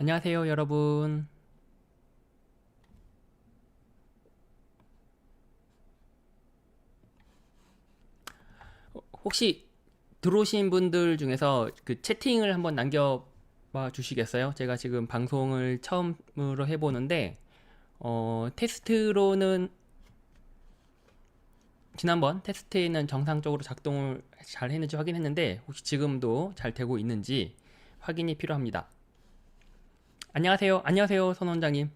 안녕하세요, 여러분. 혹시 들어오신 분들 중에서 그 채팅을 한번 남겨봐 주시겠어요? 제가 지금 방송을 처음으로 해보는데, 테스트로는 지난번 테스트에는 정상적으로 작동을 잘 했는지 확인했는데, 혹시 지금도 잘 되고 있는지 확인이 필요합니다. 안녕하세요. 안녕하세요, 선 원장님.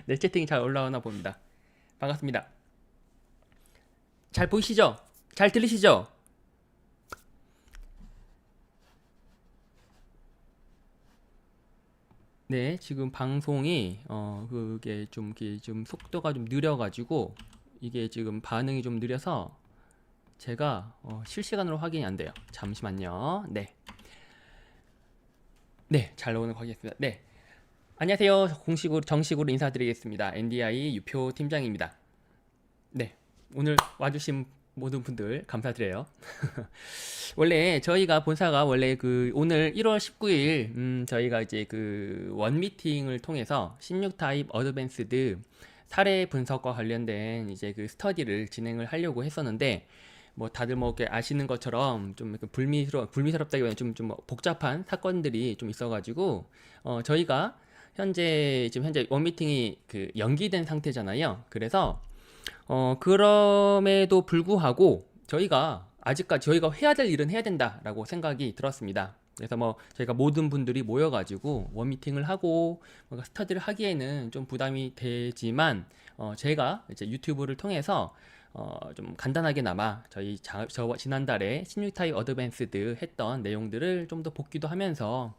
네, 채팅이 잘 올라오나 봅니다. 반갑습니다. 잘 보이시죠? 잘 들리시죠? 네, 지금 방송이 그게 좀 이게 좀 속도가 좀 느려가지고 이게 지금 반응이 좀 느려서 제가 실시간으로 확인이 안 돼요. 잠시만요. 네, 네, 잘 나오는 거 확인했습니다. 네, 안녕하세요. 공식으로 정식으로 인사드리겠습니다. NDI 유표 팀장입니다. 네, 오늘 와주신 모든 분들 감사드려요. 원래 저희가 본사가 원래 그 오늘 1월 19일 저희가 이제 그 원 미팅을 통해서 16 타입 어드밴스드 사례 분석과 관련된 이제 그 스터디를 진행을 하려고 했었는데 뭐 다들 뭐 이렇게 아시는 것처럼 좀 불미스럽다기보다는 좀 복잡한 사건들이 좀 있어가지고 저희가 현재 원 미팅이 그 연기된 상태잖아요. 그래서 그럼에도 불구하고 저희가 해야 될 일은 해야 된다라고 생각이 들었습니다. 그래서 뭐 저희가 모든 분들이 모여가지고 원 미팅을 하고 뭔가 스터디를 하기에는 좀 부담이 되지만 제가 이제 유튜브를 통해서 좀 간단하게나마 저 지난달에 16타입 어드밴스드 했던 내용들을 좀 더 복기도 하면서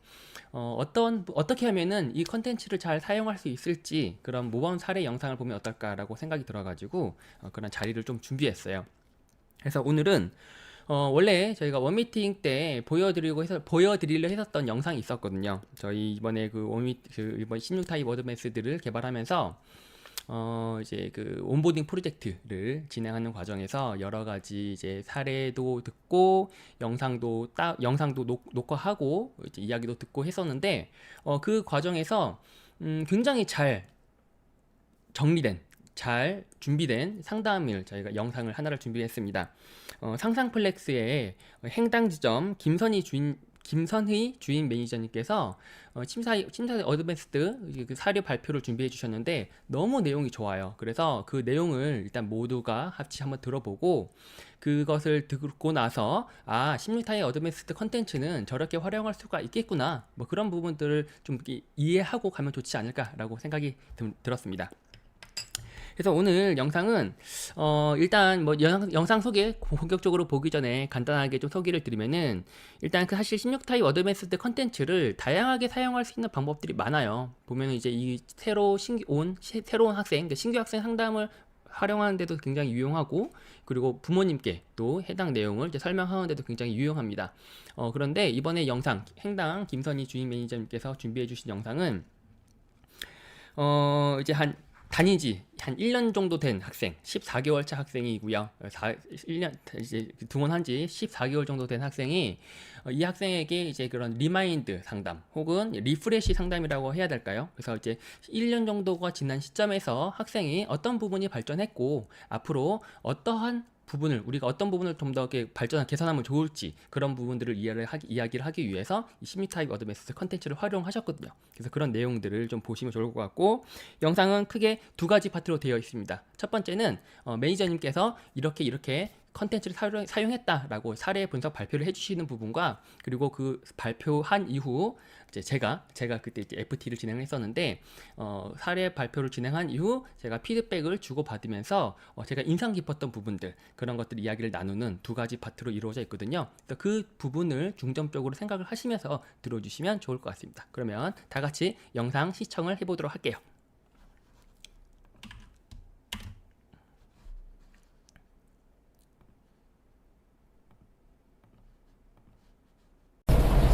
어떻게 하면은 이 컨텐츠를 잘 사용할 수 있을지 그런 모범 사례 영상을 보면 어떨까라고 생각이 들어가지고 그런 자리를 좀 준비했어요. 그래서 오늘은 원래 저희가 원미팅 때 보여드리려 했었던 영상이 있었거든요. 저희 이번에 이번 16타입 워드매스들을 개발하면서 이제 그 온보딩 프로젝트를 진행하는 과정에서 여러 가지 이제 사례도 듣고 영상도 녹화하고 이제 이야기도 듣고 했었는데 그 과정에서 굉장히 잘 준비된 상담을 저희가 영상을 하나를 준비했습니다. 상상플렉스의 행당 지점 김선희 주인 매니저님께서 심사 어드밴스드 그 사료 발표를 준비해 주셨는데 너무 내용이 좋아요. 그래서 그 내용을 일단 모두가 같이 한번 들어보고 그것을 듣고 나서 16타입 어드밴스드 컨텐츠는 저렇게 활용할 수가 있겠구나, 뭐 그런 부분들을 좀 이해하고 가면 좋지 않을까라고 생각이 들었습니다. 그래서 오늘 영상은 일단 뭐 영상 소개 본격적으로 보기 전에 간단하게 좀 소개를 드리면은 일단 그 사실 16타입 어드밴스드 컨텐츠를 다양하게 사용할 수 있는 방법들이 많아요. 보면은 이제 이 새로운 학생, 신규 학생 상담을 활용하는 데도 굉장히 유용하고, 그리고 부모님께 또 해당 내용을 이제 설명하는 데도 굉장히 유용합니다. 그런데 이번에 영상 행당 김선희 주임 매니저님께서 준비해 주신 영상은 이제 다닌 지 한 1년 정도 된 학생, 14개월 차 학생이고요. 1년 이제 등원한 지 14개월 정도 된 학생이 이 학생에게 이제 그런 리마인드 상담 혹은 리프레시 상담이라고 해야 될까요? 그래서 이제 1년 정도가 지난 시점에서 학생이 어떤 부분이 발전했고 앞으로 우리가 어떤 부분을 좀 더 개선하면 좋을지, 그런 부분들을 이야기를 하기 위해서 이 16타입 어드밴스드 컨텐츠를 활용하셨거든요. 그래서 그런 내용들을 좀 보시면 좋을 것 같고, 영상은 크게 두 가지 파트로 되어 있습니다. 첫 번째는 매니저님께서 이렇게 컨텐츠를 사용했다라고 사례 분석 발표를 해주시는 부분과, 그리고 그 발표한 이후 이제 제가 그때 이제 FT를 진행했었는데 사례 발표를 진행한 이후 제가 피드백을 주고 받으면서 제가 인상 깊었던 부분들, 그런 것들 이야기를 나누는 두 가지 파트로 이루어져 있거든요. 그래서 그 부분을 중점적으로 생각을 하시면서 들어주시면 좋을 것 같습니다. 그러면 다 같이 영상 시청을 해보도록 할게요.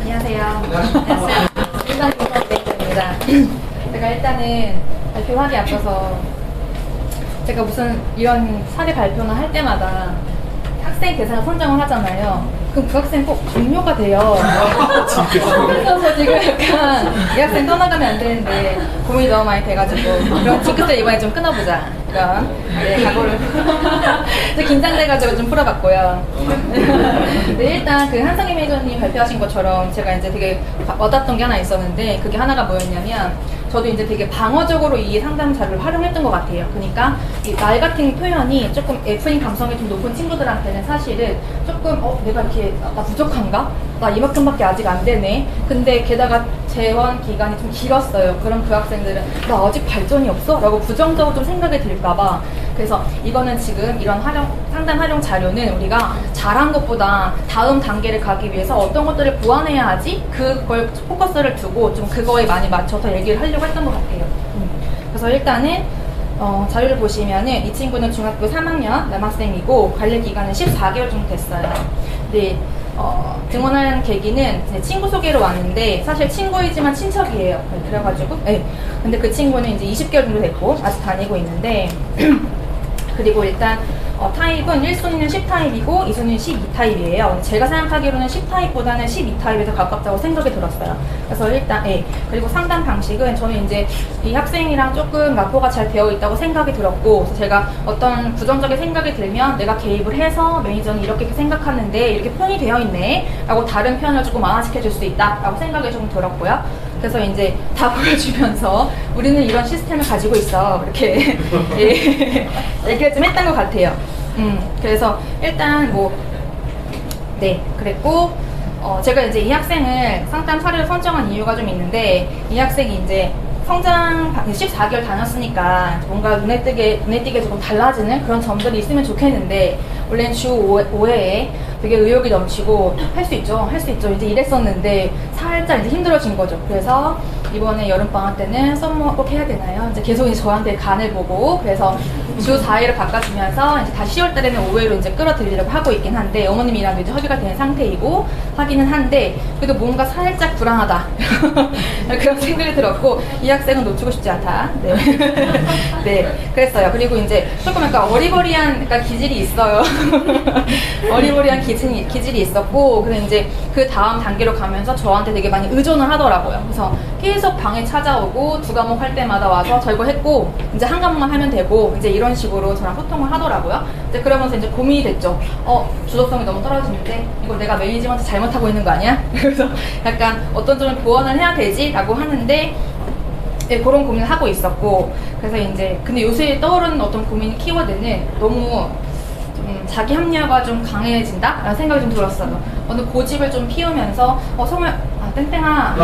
안녕하세요. 안녕하세요. 일반 김선희입니다. 제가 일단은 발표하기 앞서서 제가 무슨 이런 사례 발표나 할 때마다 학생 대상을 선정을 하잖아요. 그럼 그 학생 꼭 동료가 돼요. 그래서 저 지금 약간 이 학생 떠나가면 안 되는데 고민이 너무 많이 돼가지고 그럼 징크스를 이번에 좀 끊어보자 이런 각오를 좀 긴장돼가지고 좀 풀어봤고요. 네, 일단 그 한상희 매니저님 발표하신 것처럼 제가 이제 되게 와닿았던 게 하나 있었는데 그게 하나가 뭐였냐면 저도 이제 되게 방어적으로 이 상담 자료를 활용했던 것 같아요. 그러니까 이 말 같은 표현이 조금 F인 감성이 좀 높은 친구들한테는 사실은 조금 내가 이렇게 나 부족한가? 나 이만큼밖에 아직 안 되네. 근데 게다가 재원 기간이 좀 길었어요. 그럼 그 학생들은 나 아직 발전이 없어? 라고 부정적으로 좀 생각이 들까봐. 그래서 이거는 지금 이런 상담 활용 자료는 우리가 잘한 것보다 다음 단계를 가기 위해서 어떤 것들을 보완해야 하지? 그걸 포커스를 두고 좀 그거에 많이 맞춰서 얘기를 하려고 했던 것 같아요. 그래서 일단은 자료를 보시면은 이 친구는 중학교 3학년 남학생이고 관리 기간은 14개월 정도 됐어요. 근데 등원한 계기는 친구 소개로 왔는데 사실 친구이지만 친척이에요. 네, 그래가지고 근데 그 친구는 이제 20개월 정도 됐고 아직 다니고 있는데 그리고 일단 타입은 1순위는 10타입이고 2순위는 12타입이에요. 제가 생각하기로는 10타입보다는 12타입에 더 가깝다고 생각이 들었어요. 그래서 일단 그리고 상담 방식은 저는 이제 이 학생이랑 조금 라포가 잘 되어 있다고 생각이 들었고 그래서 제가 어떤 부정적인 생각이 들면 내가 개입을 해서 매니저는 이렇게 생각하는데 이렇게 표현이 되어 있네 라고 다른 표현을 조금 완화시켜 줄 수 있다 라고 생각이 좀 들었고요. 그래서 이제 다 보여주면서 우리는 이런 시스템을 가지고 있어 이렇게 얘기를 좀 했던 것 같아요. 그래서 일단 그랬고 제가 이제 이 학생을 상담 사례로 선정한 이유가 좀 있는데 이 학생이 이제 성장 14개월 다녔으니까 뭔가 눈에 띄게 조금 달라지는 그런 점들이 있으면 좋겠는데 원래는 주 5회에 되게 의욕이 넘치고 할 수 있죠 이제 이랬었는데 살짝 이제 힘들어진 거죠. 그래서 이번에 여름방학 때는 썸머 꼭 해야 되나요? 이제 계속 이제 저한테 간을 보고 그래서 주 4회를 바꿔주면서 이제 다시 10월 달에는 5회로 이제 끌어들이려고 하고 있긴 한데 어머님이랑도 이제 협의가 된 상태이고 하기는 한데 그래도 뭔가 살짝 불안하다 그런 생각이 들었고 이 학생은 놓치고 싶지 않다. 네, 그랬어요. 그리고 이제 조금 약간 어리버리한 기질이 있어요. 어리버리한 기질이 있었고 그래서 이제 그 다음 단계로 가면서 저한테 되게 많이 의존을 하더라고요. 그래서 계속 방에 찾아오고 2과목 할 때마다 와서 저 이거 했고 이제 한 과목만 하면 되고 이제 이런 식으로 저랑 소통을 하더라고요. 이제 그러면서 이제 고민이 됐죠. 주도성이 너무 떨어지는데 이거 내가 매니지먼트 잘못하고 있는 거 아니야? 그래서 약간 어떤 점을 보완을 해야 되지? 라고 하는데 그런 고민을 하고 있었고 그래서 이제 근데 요새 떠오르는 어떤 고민 키워드는 너무 자기 합리화가 좀 강해진다? 라는 생각이 좀 들었어요. 어느 고집을 좀 피우면서 땡땡아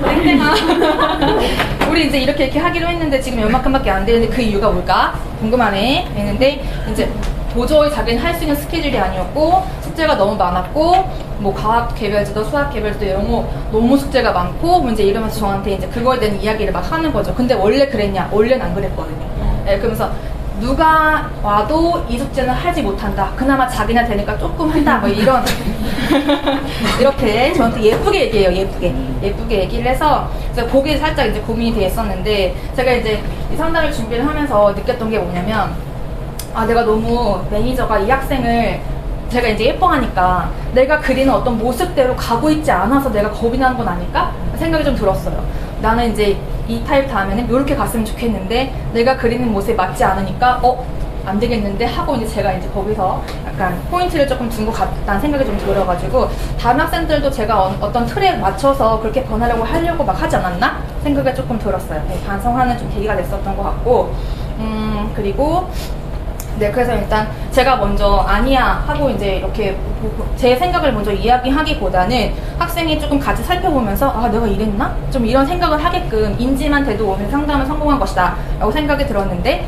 땡땡아 우리 이제 이렇게 하기로 했는데 지금 얼마큼밖에 안 되는데 그 이유가 뭘까? 궁금하네 했는데 이제 도저히 자기는 할 수 있는 스케줄이 아니었고 숙제가 너무 많았고 과학 개별지도 수학 개별지도 영어 너무 숙제가 많고 이제 이러면서 저한테 이제 그거에 대한 이야기를 막 하는 거죠. 근데 원래 그랬냐? 원래는 안 그랬거든요. 그러면서 누가 와도 이 숙제는 하지 못한다. 그나마 자기나 되니까 조금 한다. 이런 이렇게 저한테 예쁘게 얘기해요. 예쁘게 얘기를 해서 그래서 거기에 살짝 이제 고민이 됐었는데 제가 이제 이 상담을 준비를 하면서 느꼈던 게 뭐냐면 내가 너무 매니저가 이 학생을 제가 이제 예뻐하니까 내가 그리는 어떤 모습대로 가고 있지 않아서 내가 겁이 나는 건 아닐까? 생각이 좀 들었어요. 나는 이제 이 타입 다음에는 이렇게 갔으면 좋겠는데 내가 그리는 모습에 맞지 않으니까 안 되겠는데 하고 이제 제가 이제 거기서 약간 포인트를 조금 둔 것 같다는 생각이 좀 들어가지고 다른 학생들도 제가 어떤 틀에 맞춰서 그렇게 변하려고 막 하지 않았나? 생각이 조금 들었어요. 반성하는 좀 계기가 됐었던 것 같고 그리고 그래서 일단 제가 먼저 아니야 하고 이제 이렇게 제 생각을 먼저 이야기하기보다는 학생이 조금 같이 살펴보면서 내가 이랬나? 좀 이런 생각을 하게끔 인지만 돼도 오늘 상담은 성공한 것이다 라고 생각이 들었는데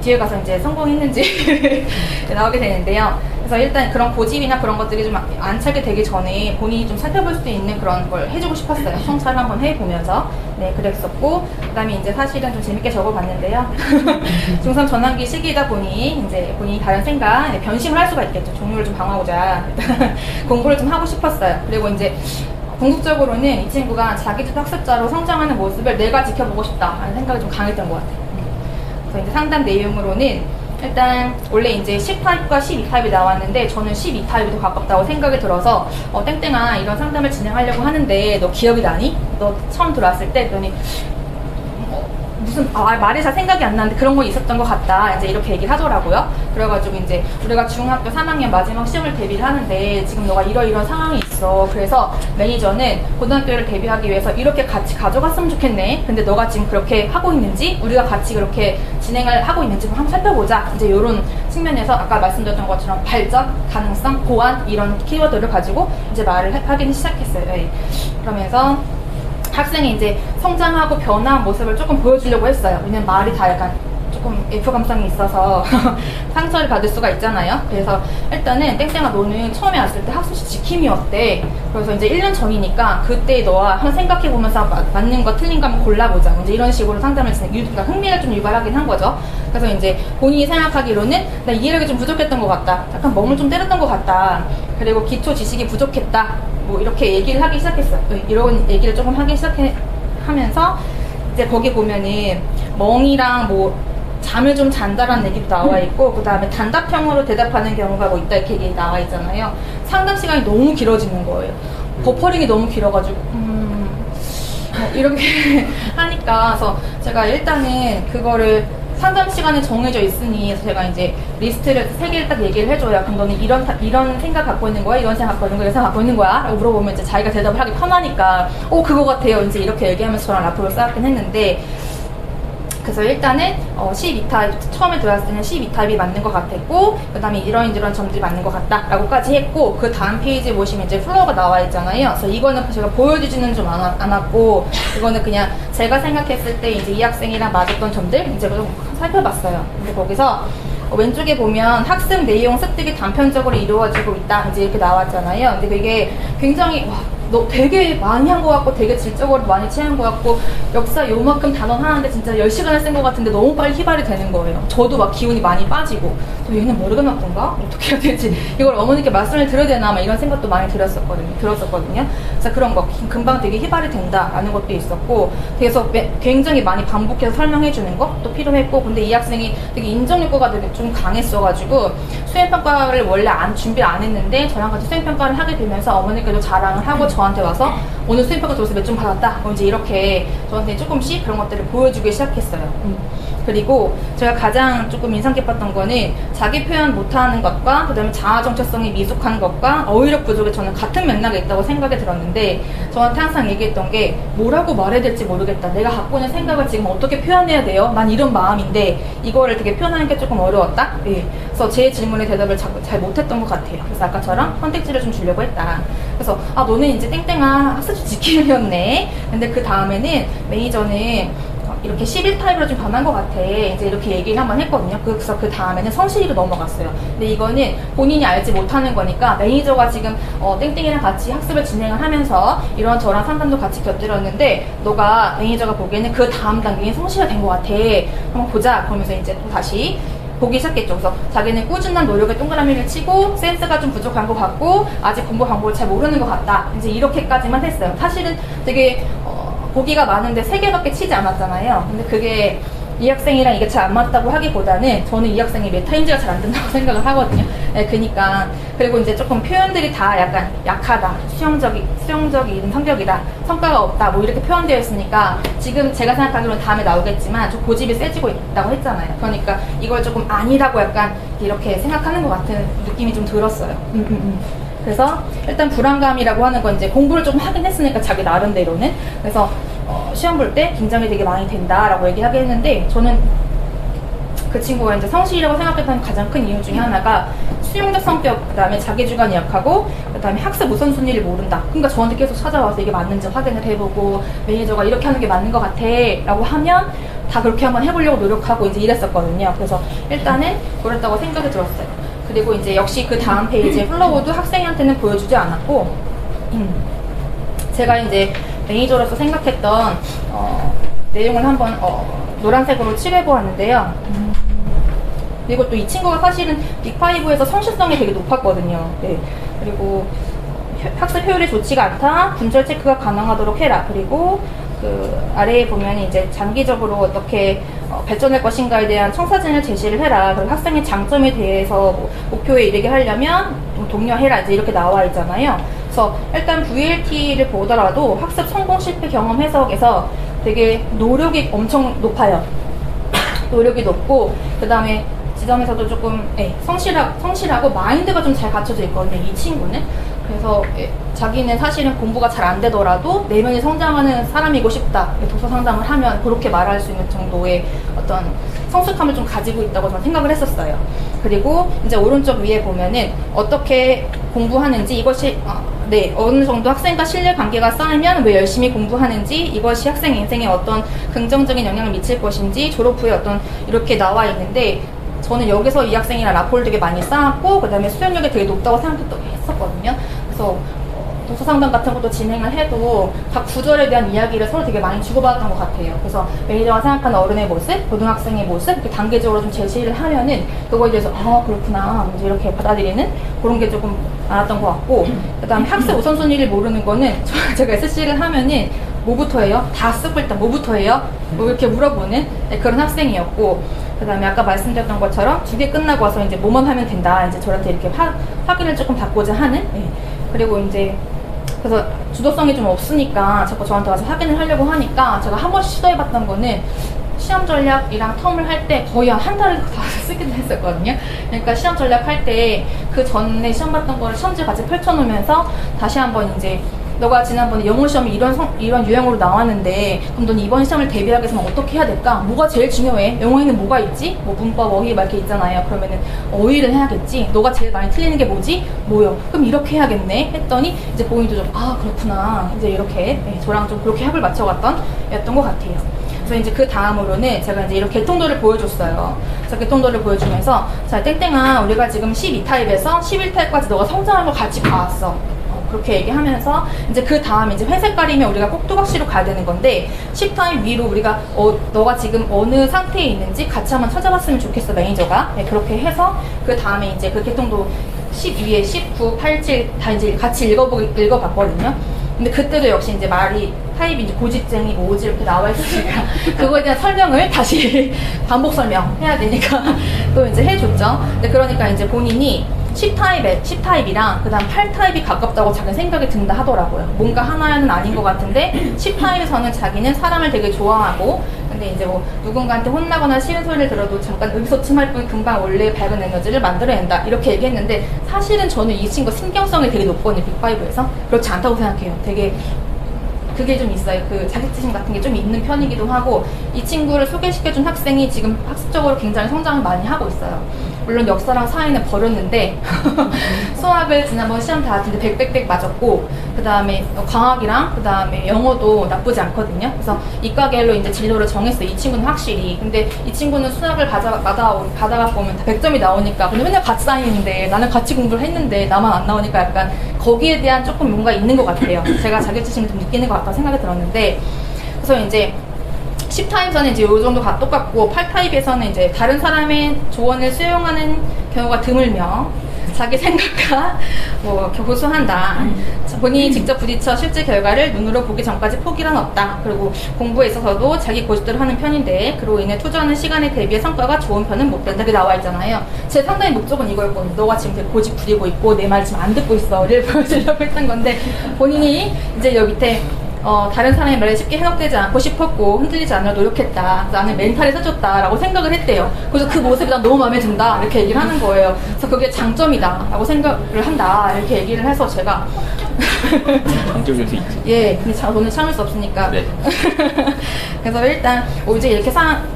뒤에 가서 이제 성공했는지 나오게 되는데요. 그래서 일단 그런 고집이나 그런 것들이 좀 안 차게 되기 전에 본인이 좀 살펴볼 수 있는 그런 걸 해주고 싶었어요. 성찰을 한번 해보면서 그랬었고 그다음에 이제 사실은 좀 재밌게 적어봤는데요. 중3 전환기 시기이다 보니 이제 본인이 다른 생각 변심을 할 수가 있겠죠. 종류를 좀 방어하고자 공부를 좀 하고 싶었어요. 그리고 이제 궁극적으로는 이 친구가 자기주도 학습자로 성장하는 모습을 내가 지켜보고 싶다라는 생각이 좀 강했던 것 같아요. 그래서 이제 상담 내용으로는 일단 원래 이제 10타입과 12타입이 나왔는데 저는 12타입이 더 가깝다고 생각이 들어서 땡땡아 이런 상담을 진행하려고 하는데 너 기억이 나니? 너 처음 들어왔을 때 했더니 무슨 말이 잘 생각이 안 나는데 그런 거 있었던 것 같다 이제 이렇게 얘기를 하더라고요. 그래가지고 이제 우리가 중학교 3학년 마지막 시험을 대비를 하는데 지금 너가 이런 상황이 있어. 그래서 매니저는 고등학교를 대비하기 위해서 이렇게 같이 가져갔으면 좋겠네. 근데 너가 지금 그렇게 하고 있는지 우리가 같이 그렇게 진행을 하고 있는지 한번 살펴보자. 이제 이런 측면에서 아까 말씀드렸던 것처럼 발전, 가능성, 보완 이런 키워드를 가지고 이제 말을 하기 시작했어요. 네. 그러면서 학생이 이제 성장하고 변화한 모습을 조금 보여주려고 했어요. 왜냐면 말이 다 약간 조금 F 감성이 있어서 상처를 받을 수가 있잖아요. 그래서 일단은 땡땡아 너는 처음에 왔을 때 학습시 지킴이 어때? 그래서 이제 1년 전이니까 그때 너와 한번 생각해보면서 맞는 거 틀린 거 한번 골라보자. 이제 이런 식으로 상담을 그러니까 흥미를 좀 유발하긴 한 거죠. 그래서 이제 본인이 생각하기로는 나 이해력이 좀 부족했던 것 같다. 약간 멍을 좀 때렸던 것 같다. 그리고 기초 지식이 부족했다. 뭐 이렇게 얘기를 하기 시작했어요. 이런 얘기를 조금 하기 시작하면서 이제 거기 보면은 멍이랑 뭐 잠을 좀 잔다라는 얘기도 나와 있고 그 다음에 단답형으로 대답하는 경우가 뭐 있다 이렇게 얘기 나와 있잖아요. 상담 시간이 너무 길어지는 거예요. 버퍼링이 너무 길어가지고 뭐 이렇게 하니까 그래서 제가 일단은 그거를 상담 시간이 정해져 있으니 제가 이제 리스트를 3개를 딱 얘기를 해줘요. 그럼 너는 이런 생각 갖고 있는 거야? 이런 생각 갖고 있는 거야? 이런 생각 갖고 있는 거야? 라고 물어보면 이제 자기가 대답을 하기 편하니까 그거 같아요. 이제 이렇게 얘기하면서 저랑 라포를 쌓았긴 했는데 그래서 일단은 12타입 처음에 들어왔을 때는 12타입이 맞는 것 같았고 그 다음에 이런 점들이 맞는 것 같다 라고까지 했고 그 다음 페이지에 보시면 이제 플로어가 나와 있잖아요. 그래서 이거는 제가 보여주지는 좀 않았고 이거는 그냥 제가 생각했을 때 이제 이 학생이랑 맞았던 점들 이제 좀 살펴봤어요. 근데 거기서 왼쪽에 보면 학습 내용 습득이 단편적으로 이루어지고 있다 이제 이렇게 나왔잖아요. 근데 그게 굉장히 너 되게 많이 한 것 같고 되게 질적으로 많이 취한 것 같고 역사 요만큼 단어 하는데 진짜 10시간을 쓴 것 같은데 너무 빨리 휘발이 되는 거예요. 저도 막 기운이 많이 빠지고 얘는 머리가 나쁜가? 어떻게 해야 될지 이걸 어머니께 말씀을 드려야 되나 막 이런 생각도 많이 들었었거든요. 그래서 그런 거 금방 되게 휘발이 된다라는 것도 있었고 그래서 굉장히 많이 반복해서 설명해 주는 것도 필요했고 근데 이 학생이 되게 인정 욕구가 되게 좀 강했어가지고 수행평가를 원래 준비를 안 했는데 저랑 같이 수행평가를 하게 되면서 어머니께도 자랑을 하고 저한테 와서 오늘 수행평가 들어서 몇 점 받았다 이제 이렇게 저한테 조금씩 그런 것들을 보여주기 시작했어요. 그리고 제가 가장 조금 인상 깊었던 거는 자기 표현 못하는 것과 그 다음에 자아 정체성이 미숙한 것과 어휘력 부족이 저는 같은 맥락에 있다고 생각이 들었는데 저한테 항상 얘기했던 게 뭐라고 말해야 될지 모르겠다. 내가 갖고 있는 생각을 지금 어떻게 표현해야 돼요? 난 이런 마음인데 이거를 되게 표현하는 게 조금 어려웠다. 그래서 제 질문에 대답을 잘 못했던 것 같아요. 그래서 아까처럼 선택지를 좀 주려고 했다. 그래서 너는 이제 땡땡아 학습지 지키려였네. 근데 그 다음에는 매니저는 이렇게 11타입으로 좀 변한 것 같아. 이제 이렇게 얘기를 한번 했거든요. 그래서 그 다음에는 성실히로 넘어갔어요. 근데 이거는 본인이 알지 못하는 거니까 매니저가 지금 땡땡이랑 같이 학습을 진행을 하면서 이런 저랑 상담도 같이 곁들였는데 너가 매니저가 보기에는 그 다음 단계에 성실이 된 것 같아. 한번 보자. 그러면서 이제 또 다시 보기 시작했죠. 그래서 자기는 꾸준한 노력에 동그라미를 치고 센스가 좀 부족한 것 같고 아직 공부 방법을 잘 모르는 것 같다. 이제 이렇게까지만 했어요. 사실은 되게 보기가 많은데 3개밖에 치지 않았잖아요. 근데 그게 이 학생이랑 이게 잘 안 맞다고 하기보다는 저는 이 학생이 메타인지가 잘 안 된다고 생각을 하거든요. 그러니까 그리고 이제 조금 표현들이 다 약간 약하다, 수용적인 성격이다, 성과가 없다, 뭐 이렇게 표현되어 있으니까 지금 제가 생각하기로는 다음에 나오겠지만 좀 고집이 세지고 있다고 했잖아요. 그러니까 이걸 조금 아니라고 약간 이렇게 생각하는 것 같은 느낌이 좀 들었어요. 그래서 일단 불안감이라고 하는 건 이제 공부를 조금 하긴 했으니까 자기 나름대로는 그래서 시험 볼 때 긴장이 되게 많이 된다라고 얘기하긴 했는데 저는 그 친구가 이제 성실이라고 생각했던 가장 큰 이유 중에 하나가 수용적 성격, 그 다음에 자기주관이 약하고 그 다음에 학습 우선순위를 모른다. 그러니까 저한테 계속 찾아와서 이게 맞는지 확인을 해보고 매니저가 이렇게 하는 게 맞는 것 같아 라고 하면 다 그렇게 한번 해보려고 노력하고 이제 이랬었거든요. 그래서 일단은 그랬다고 생각이 들었어요. 그리고 이제 역시 그 다음 페이지에 플로우도 학생한테는 보여주지 않았고 제가 이제 매니저로서 생각했던 내용을 한번 노란색으로 칠해 보았는데요. 그리고 또 이 친구가 사실은 빅5에서 성실성이 되게 높았거든요. 네. 그리고 학습 효율이 좋지가 않다. 분절 체크가 가능하도록 해라. 그리고 그 아래에 보면 이제 장기적으로 어떻게 발전할 것인가에 대한 청사진을 제시를 해라. 그리고 학생의 장점에 대해서 뭐 목표에 이르게 하려면 독려해라. 이제 이렇게 나와 있잖아요. 그래서 일단 VLT를 보더라도 학습 성공 실패 경험 해석에서 되게 노력이 엄청 높아요. 노력이 높고, 그 다음에 지점에서도 조금 성실하고 마인드가 좀 잘 갖춰져 있거든요, 이 친구는. 그래서 자기는 사실은 공부가 잘 안 되더라도 내면이 성장하는 사람이고 싶다, 독서 상담을 하면 그렇게 말할 수 있는 정도의 어떤 성숙함을 좀 가지고 있다고 저는 생각을 했었어요. 그리고 이제 오른쪽 위에 보면은 어떻게 공부하는지, 이것이 어느 정도 학생과 신뢰 관계가 쌓이면 왜 열심히 공부하는지, 이것이 학생 인생에 어떤 긍정적인 영향을 미칠 것인지, 졸업 후에 어떤 이렇게 나와 있는데, 저는 여기서 이 학생이랑 라포를 되게 많이 쌓았고, 그 다음에 수행력이 되게 높다고 생각했었거든요. 그래서 독서 상담 같은 것도 진행을 해도 각 구절에 대한 이야기를 서로 되게 많이 주고받았던 것 같아요. 그래서 매니저가 생각하는 어른의 모습, 고등학생의 모습, 이렇게 단계적으로 좀 제시를 하면은 그거에 대해서 그렇구나, 이제 이렇게 받아들이는 그런 게 조금 많았던 것 같고, 그 다음에 학습 우선순위를 모르는 거는 제가 SC를 하면은 뭐부터 해요? 다 쓰고 일단 뭐부터 해요? 뭐 이렇게 물어보는 그런 학생이었고, 그 다음에 아까 말씀드렸던 것처럼 2개 끝나고 와서 이제 뭐만 하면 된다, 이제 저한테 이렇게 확인을 조금 받고자 하는. 그리고 이제 그래서 주도성이 좀 없으니까 자꾸 저한테 와서 확인을 하려고 하니까, 제가 한 번씩 시도해봤던 거는 시험 전략이랑 텀을 할 때 거의 한 달을 다 쓰기도 했었거든요. 그러니까 시험 전략 할 때 그 전에 시험 봤던 거를 시험지에 같이 펼쳐놓으면서 다시 한번 이제, 너가 지난번에 영어 시험이 이런 유형으로 나왔는데, 그럼 넌 이번 시험을 대비하기 위해서는 어떻게 해야 될까? 뭐가 제일 중요해? 영어에는 뭐가 있지? 뭐 문법, 어휘 막 이렇게 있잖아요. 그러면은 어휘를 해야겠지. 너가 제일 많이 틀리는 게 뭐지? 뭐요? 그럼 이렇게 해야겠네. 했더니 이제 본인도 좀 그렇구나, 이제 이렇게 저랑 좀 그렇게 합을 맞춰갔던 였던 것 같아요. 그래서 이제 그 다음으로는 제가 이제 이렇게 개통도를 보여줬어요. 그래서 개통도를 보여주면서, 자, 땡땡아, 우리가 지금 12타입에서 11타입까지 너가 성장한 걸 같이 봐왔어. 그렇게 얘기하면서 이제 그 다음에 이제 회색깔이면 우리가 꼭두각시로 가야 되는 건데, 10타입 위로 우리가 너가 지금 어느 상태에 있는지 같이 한번 찾아봤으면 좋겠어, 매니저가. 그렇게 해서 그 다음에 이제 그 개통도 12에 19, 87 다 이제 같이 읽어봤거든요. 근데 그때도 역시 이제 말이 타입이 이제 고집쟁이, 오지 이렇게 나와 있으니까 그거에 대한 설명을 다시 반복 설명해야 되니까 또 이제 해줬죠. 근데 그러니까 이제 본인이 10타입이랑 그 다음 8타입이 가깝다고 자기 생각이 든다 하더라고요. 뭔가 하나는 아닌 것 같은데 10타입에서는 자기는 사람을 되게 좋아하고, 근데 이제 뭐 누군가한테 혼나거나 싫은 소리를 들어도 잠깐 의기소침할 뿐 금방 원래의 밝은 에너지를 만들어낸다, 이렇게 얘기했는데, 사실은 저는 이 친구 신경성이 되게 높거든요, 빅5에서. 그렇지 않다고 생각해요. 되게 그게 좀 있어요. 그 자격지심 같은 게 좀 있는 편이기도 하고, 이 친구를 소개시켜준 학생이 지금 학습적으로 굉장히 성장을 많이 하고 있어요. 물론 역사랑 사회는 버렸는데 수학을 지난번 시험 다 봤는데 100 맞았고, 그 다음에 과학이랑 그 다음에 영어도 나쁘지 않거든요. 그래서 이과계열로 이제 진로를 정했어요, 이 친구는 확실히. 근데 이 친구는 수학을 받아가 보면 다 100점이 나오니까, 근데 맨날 같이 다니는데, 나는 같이 공부를 했는데 나만 안 나오니까 약간 거기에 대한 조금 뭔가 있는 것 같아요. 제가 자격지심을 좀 느끼는 것 같다고 생각이 들었는데, 그래서 이제 10타입에서는 이제 요 정도가 똑같고, 8타입에서는 이제 다른 사람의 조언을 수용하는 경우가 드물며, 자기 생각과 뭐 고수한다. 본인이 직접 부딪혀 실제 결과를 눈으로 보기 전까지 포기란 없다. 그리고 공부에 있어서도 자기 고집대로 하는 편인데, 그로 인해 투자하는 시간에 대비해 성과가 좋은 편은 못 된다. 이렇게 나와 있잖아요. 제 상당히 목적은 이거였거든요. 너가 지금 되게 고집 부리고 있고 내 말 지금 안 듣고 있어.를 보여주려고 했던 건데, 본인이 이제 여기 밑에 다른 사람의 말에 쉽게 해석되지 않고 싶었고 흔들리지 않으려 노력했다. 나는 멘탈이 서줬다 라고 생각을 했대요. 그래서 그 모습이 난 너무 마음에 든다, 이렇게 얘기를 하는 거예요. 그래서 그게 장점이다 라고 생각을 한다, 이렇게 얘기를 해서 제가 장점일 수 있지. 예, 근데 저는 참을 수 없으니까. 네. 그래서 일단 이제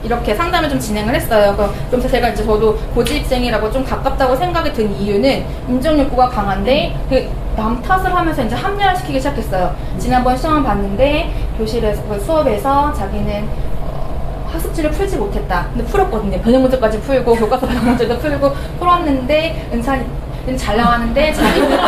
이렇게 상담을 좀 진행을 했어요. 그럼 제가 이제 저도 고집쟁이라고 좀 가깝다고 생각이 든 이유는, 인정 욕구가 강한데 남 탓을 하면서 이제 합리화를 시키기 시작했어요. 지난번 시험을 봤는데 교실에서 수업에서 자기는 학습지를 풀지 못했다. 근데 풀었거든요. 변형 문제까지 풀고 교과서 변형 문제도 풀고 풀었는데, 은찬이 잘 나왔는데 자기는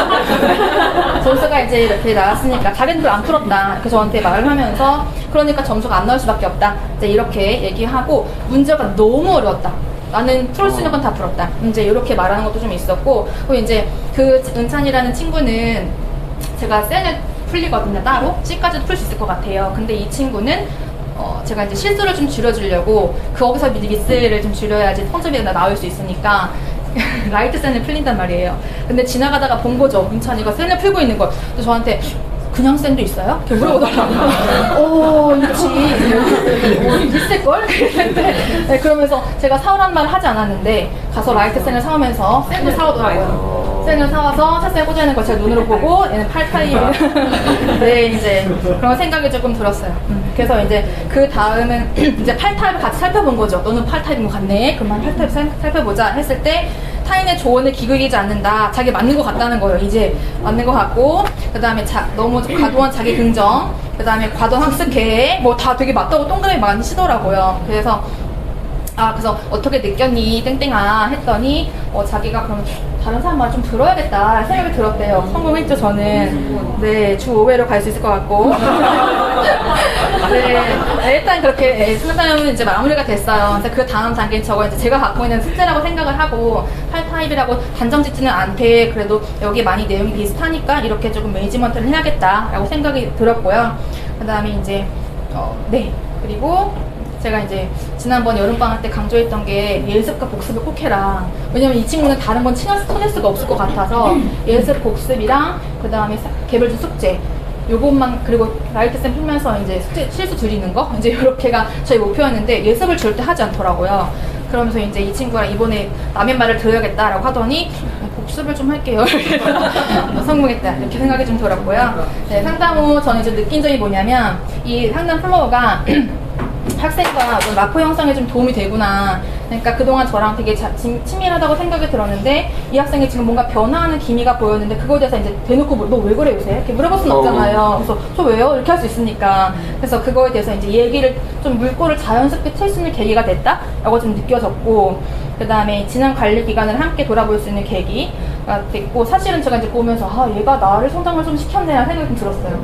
점수가 이제 이렇게 나왔으니까 자기는 안 풀었다, 이렇게 저한테 말을 하면서, 그러니까 점수가 안 나올 수밖에 없다, 이제 이렇게 얘기하고, 문제가 너무 어려웠다, 나는 풀 수 있는 건 다 풀었다, 이제 이렇게 말하는 것도 좀 있었고, 그리고 이제 그 은찬이라는 친구는 제가 셀을 풀리거든요, 따로 C까지도 풀 수 있을 것 같아요. 근데 이 친구는 제가 이제 실수를 좀 줄여주려고 거기서 미리 미스를 좀 줄여야지 성적이 나올 수 있으니까 라이트 샌을 풀린단 말이에요. 근데 지나가다가 본 거죠. 민찬이가 샌을 풀고 있는 걸. 또 저한테 그냥 샌도 있어요? 이렇게 물어보더라고요. 있지. 있을걸? 네, 그러면서 제가 사오란 말을 하지 않았는데 가서 라이트 샌을 사오면서 샌을 사오더라고요. 샌을 사와서 샷셀 꽂아있는 걸 제가 눈으로 보고 얘는 팔타입 네, 이제 그런 생각이 조금 들었어요. 그래서 이제 그 다음은 이제 팔타입을 같이 살펴본 거죠. 너는 팔타입인 것 같네. 그러면 팔타입 살펴보자 했을 때 타인의 조언을 기극이지 않는다. 자기 맞는 것 같다는 거예요. 이제 맞는 것 같고 그 다음에 너무 과도한 자기 긍정 그 다음에 과도한 학습 계획 뭐 다 되게 맞다고 동그라미 많이 치더라고요. 그래서 그래서 어떻게 느꼈니 땡땡아 했더니 자기가 그럼 다른 사람 말 좀 들어야겠다 생각이 들었대요. 성공했죠 저는. 네, 주 5회로 갈 수 있을 것 같고 네, 일단 그렇게 수능단은 이제 마무리가 됐어요. 그래서 그 다음 단계는 저거 이제 제가 갖고 있는 숙제라고 생각을 하고 팔타입이라고 단정 짓지는 않되 그래도 여기 많이 내용이 비슷하니까 이렇게 조금 매니지먼트를 해야겠다라고 생각이 들었고요. 그 다음에 이제 네, 그리고 제가 이제 지난번 여름방학 때 강조했던 게 예습과 복습을 꼭 해라. 왜냐면 이 친구는 다른 건 쳐낼 수가 없을 것 같아서 예습, 복습이랑 그 다음에 개별적 숙제 요것만 그리고 라이트 쌤 풀면서 이제 숙제 실수 줄이는 거 이제 이렇게가 저희 목표였는데 예습을 절대 하지 않더라고요. 그러면서 이제 이 친구랑 이번에 남의 말을 들어야겠다라고 하더니 복습을 좀 할게요. 성공했다 이렇게 생각이 좀 들었고요. 네, 상담 후 저는 이제 느낀 점이 뭐냐면 이 상담 플로어가 학생과 어떤 라포 형성에 좀 도움이 되구나. 그러니까 그동안 저랑 되게 친밀하다고 생각이 들었는데 이 학생이 지금 뭔가 변화하는 기미가 보였는데 그거에 대해서 이제 대놓고 너 왜 그래 요새? 이렇게 물어볼 수는 없잖아요. 그래서 저 왜요? 이렇게 할 수 있으니까. 그래서 그거에 대해서 이제 얘기를 좀 물꼬를 자연스럽게 칠 수 있는 계기가 됐다라고 좀 느껴졌고 그 다음에 지난 관리 기간을 함께 돌아볼 수 있는 계기가 됐고 사실은 제가 이제 보면서 얘가 나를 성장을 좀 시켰네 생각이 좀 들었어요.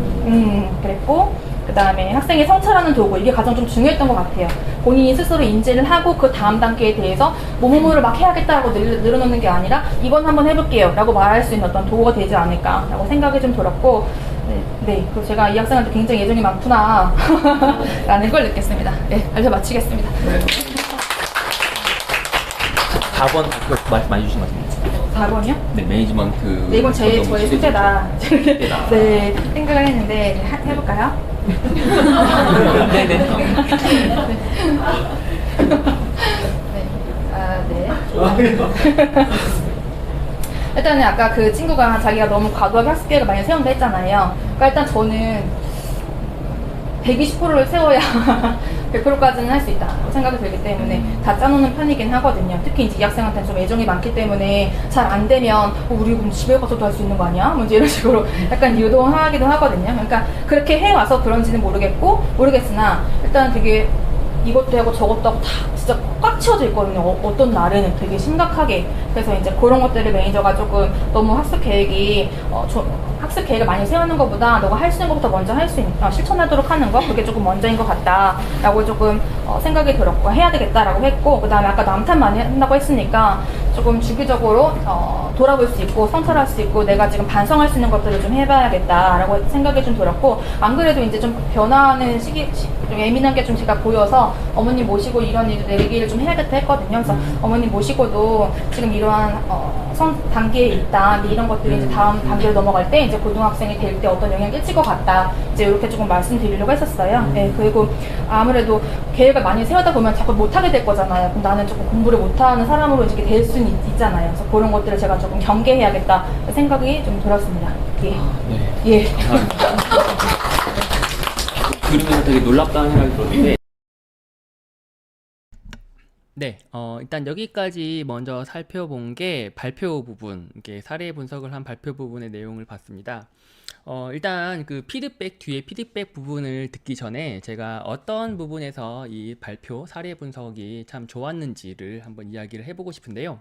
그랬고 그 다음에 학생의 성찰하는 도구 이게 가장 좀 중요했던 것 같아요. 본인이 스스로 인지를 하고 그 다음 단계에 대해서 뭐뭐뭐를 막 해야겠다라고 늘어놓는 게 아니라 이번 한번 해볼게요 라고 말할 수 있는 어떤 도구가 되지 않을까 라고 생각이 좀 들었고 네, 그리고 제가 이 학생한테 굉장히 애정이 많구나 라는 걸 느꼈습니다. 네, 알려 마치겠습니다. 4번 말씀 많이 주신 것 같습니다. 4번이요? 네, 매니지먼트. 네, 이건 저의 숙제다. 네, 생각을 했는데 해볼까요? 네네. 네. 일단은 아까 그 친구가 자기가 너무 과도하게 학습 계획을 많이 세운다 했잖아요. 그러니까 일단 저는 120%를 세워야 100%까지는 할 수 있다 생각이 들기 때문에 다 짜놓는 편이긴 하거든요. 특히 이제 이 학생한테는 좀 애정이 많기 때문에 잘 안 되면 우리 그럼 집에 가서도 할 수 있는 거 아니야? 뭐 이제 이런 식으로 약간 유도하기도 하거든요. 그러니까 그렇게 해와서 그런지는 모르겠으나 일단 되게 이것도 하고 저것도 하고 다 진짜 꽉 채워져 있거든요. 어떤 날에는 되게 심각하게. 그래서 이제 그런 것들을 매니저가 조금 너무 학습 계획이 학습 계획을 많이 세우는 것보다 너가 할 수 있는 것부터 먼저 실천하도록 하는 거 그게 조금 먼저인 것 같다라고 조금 생각이 들었고 해야 되겠다라고 했고 그 다음에 아까 남탓 많이 한다고 했으니까 조금 주기적으로 돌아볼 수 있고 성찰할 수 있고 내가 지금 반성할 수 있는 것들을 좀 해봐야겠다라고 생각이 좀 들었고 안 그래도 이제 좀 변화하는 시기 좀 예민한 게 좀 제가 보여서 어머님 모시고 이런 얘기를 좀 해야겠다 했거든요. 그래서 어머님 모시고도 지금 이러한 단계에 있다 이런 것들이 이제 다음 단계로 넘어갈 때 이제 고등학생이 될 때 어떤 영향을 끼칠 것 같다 이제 이렇게 조금 말씀드리려고 했었어요. 네, 그리고 아무래도 계획을 많이 세우다 보면 자꾸 못하게 될 거잖아요. 그럼 나는 조금 공부를 못하는 사람으로 이렇게 될 수는 있잖아요. 그래서 그런 것들을 제가 조금 경계해야겠다 생각이 좀 들었습니다. 예. 네. 예. 들으면서 되게 놀랍다는 생각이 들었는데. 네, 일단 여기까지 먼저 살펴본 게 발표 부분, 이게 사례 분석을 한 발표 부분의 내용을 봤습니다. 일단 그 뒤에 피드백 부분을 듣기 전에 제가 어떤 부분에서 이 발표 사례 분석이 참 좋았는지를 한번 이야기를 해보고 싶은데요.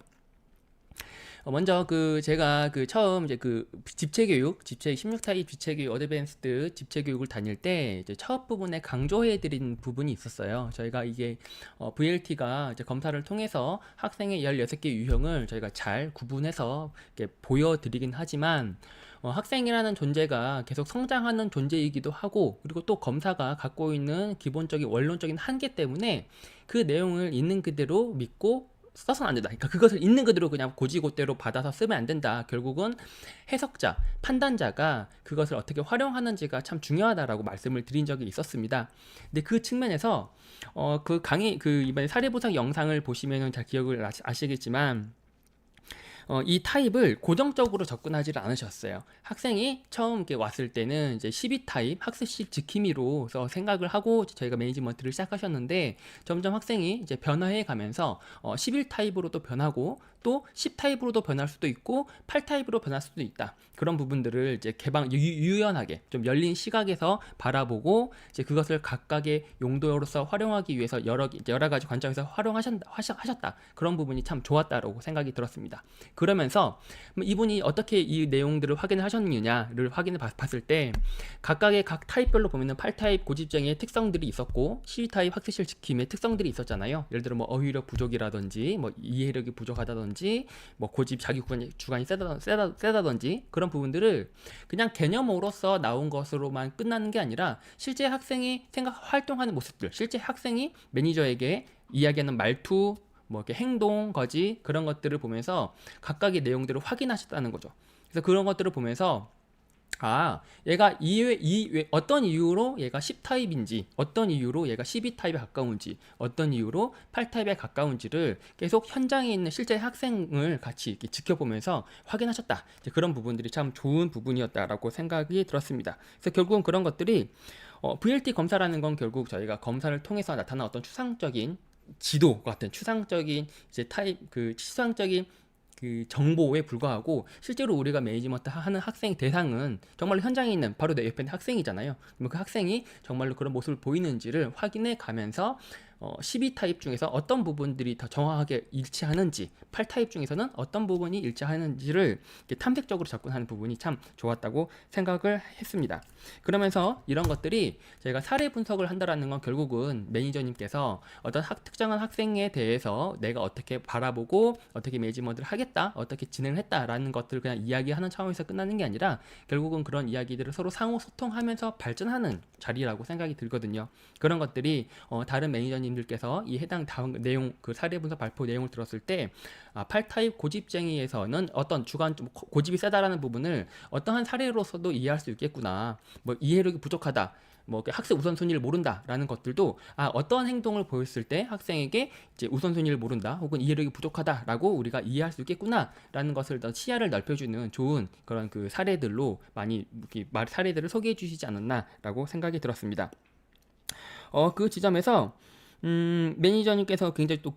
먼저 제가 처음 이제 집체교육, 16타입 집체교육, 어드밴스드 집체교육을 다닐 때 이제 첫 부분에 강조해드린 부분이 있었어요. 저희가 이게 VLT가 이제 검사를 통해서 학생의 16개 유형을 저희가 잘 구분해서 이렇게 보여드리긴 하지만 학생이라는 존재가 계속 성장하는 존재이기도 하고, 그리고 또 검사가 갖고 있는 기본적인 원론적인 한계 때문에 그 내용을 있는 그대로 믿고 써서는 안 된다. 그러니까 그것을 있는 그대로 그냥 고지고대로 받아서 쓰면 안 된다. 결국은 해석자, 판단자가 그것을 어떻게 활용하는지가 참 중요하다라고 말씀을 드린 적이 있었습니다. 근데 그 측면에서 그 강의 이번에 사례보상 영상을 보시면은 잘 기억을 아시겠지만 이 타입을 고정적으로 접근하지를 않으셨어요. 학생이 처음 이렇게 왔을 때는 이제 12타입 학습식 지킴이로서 생각을 하고 저희가 매니지먼트를 시작하셨는데, 점점 학생이 이제 변화해 가면서 11타입으로도 변하고 또 10타입으로도 변할 수도 있고 8타입으로 변할 수도 있다. 그런 부분들을 이제 유연하게 좀 열린 시각에서 바라보고 이제 그것을 각각의 용도로서 활용하기 위해서 여러 가지 관점에서 활용하셨다. 그런 부분이 참 좋았다라고 생각이 들었습니다. 그러면서 이분이 어떻게 이 내용들을 확인을 하셨느냐를 확인해 봤을 때, 각각의 각 타입별로 보면은 8타입 고집쟁이의 특성들이 있었고 12타입 학습실 지킴의 특성들이 있었잖아요. 예를 들어 뭐 어휘력 부족이라든지 뭐 이해력이 부족하다든지 뭐 고집 자기 주관이 세다든지 그런 부분들을 그냥 개념으로서 나온 것으로만 끝나는 게 아니라 실제 학생이 활동하는 모습들, 실제 학생이 매니저에게 이야기하는 말투, 뭐 이렇게 행동, 거지, 그런 것들을 보면서 각각의 내용들을 확인하셨다는 거죠. 그래서 그런 것들을 보면서 얘가 어떤 이유로 얘가 10타입인지, 어떤 이유로 얘가 12타입에 가까운지, 어떤 이유로 8타입에 가까운지를 계속 현장에 있는 실제 학생을 같이 이렇게 지켜보면서 확인하셨다. 이제 그런 부분들이 참 좋은 부분이었다라고 생각이 들었습니다. 그래서 결국은 그런 것들이 VLT 검사라는 건 결국 저희가 검사를 통해서 나타난 어떤 추상적인 지도 같은 추상적인 이제 추상적인 정보에 불과하고, 실제로 우리가 매니지먼트 하는 학생 대상은 정말로 현장에 있는 바로 내 옆에 있는 학생이잖아요. 그러면 그 학생이 정말로 그런 모습을 보이는지를 확인해 가면서 12타입 중에서 어떤 부분들이 더 정확하게 일치하는지, 8타입 중에서는 어떤 부분이 일치하는지를 탐색적으로 접근하는 부분이 참 좋았다고 생각을 했습니다. 그러면서 이런 것들이 저희가 사례 분석을 한다라는 건 결국은 매니저님께서 어떤 특정한 학생에 대해서 내가 어떻게 바라보고 어떻게 매니지먼트를 하겠다, 어떻게 진행을 했다라는 것들을 그냥 이야기하는 차원에서 끝나는 게 아니라 결국은 그런 이야기들을 서로 상호 소통하면서 발전하는 자리라고 생각이 들거든요. 그런 것들이 다른 매니저님들께서 이 해당 다음 내용, 그 사례 분석 발표 내용을 들었을 때 8타입 고집쟁이에서는 어떤 고집이 세다라는 부분을 어떠한 사례로서도 이해할 수 있겠구나. 뭐 이해력이 부족하다, 뭐 학습 우선순위를 모른다라는 것들도 어떠한 행동을 보였을 때 학생에게 이제 우선순위를 모른다 혹은 이해력이 부족하다라고 우리가 이해할 수 있겠구나라는 것을 더 시야를 넓혀주는 좋은 그런 그 사례들로 많이 사례들을 소개해 주시지 않았나라고 생각이 들었습니다. 그 지점에서 매니저님께서 굉장히 또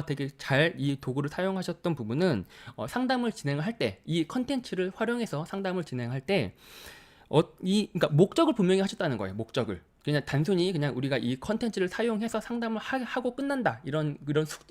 되게 잘 이 도구를 사용하셨던 부분은 상담을 진행을 할 때, 이 컨텐츠를 활용해서 상담을 진행할 때 그러니까 목적을 분명히 하셨다는 거예요. 목적을. 그냥 단순히 그냥 우리가 이 컨텐츠를 사용해서 상담을 하고 끝난다, 이런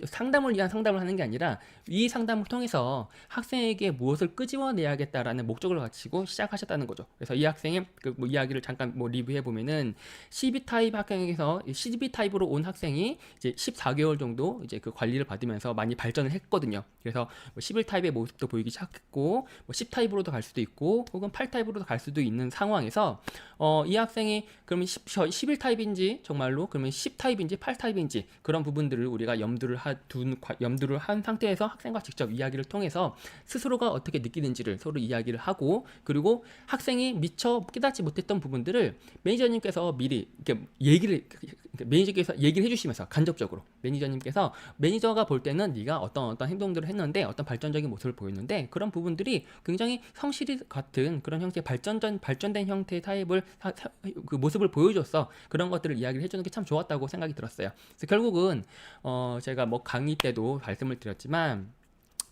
상담을 위한 상담을 하는 게 아니라 이 상담을 통해서 학생에게 무엇을 끄집어내야겠다라는 목적을 가지고 시작하셨다는 거죠. 그래서 이 학생의 이야기를 잠깐 리뷰해 보면은 12타입 학생에서 12타입으로 온 학생이 이제 14개월 정도 이제 그 관리를 받으면서 많이 발전을 했거든요. 그래서 11타입의 모습도 보이기 시작했고 10타입으로도 갈 수도 있고 혹은 8타입으로도 갈 수도 있는 상황에서 이 학생이 그러면 11타입인지 정말로 그러면 10타입인지 8타입인지 그런 부분들을 우리가 염두를 한 상태에서 학생과 직접 이야기를 통해서 스스로가 어떻게 느끼는지를 서로 이야기를 하고, 그리고 학생이 미처 깨닫지 못했던 부분들을 매니저님께서 미리 이렇게 매니저께서 얘기를 해주시면서 간접적으로 매니저가 볼 때는 네가 어떤 행동들을 했는데 어떤 발전적인 모습을 보였는데 그런 부분들이 굉장히 성실히 같은 그런 형태의 발전된 형태의 타입을 그 모습을 보여줬어. 그런 것들을 이야기를 해주는 게 참 좋았다고 생각이 들었어요. 그래서 결국은 제가 뭐 강의 때도 말씀을 드렸지만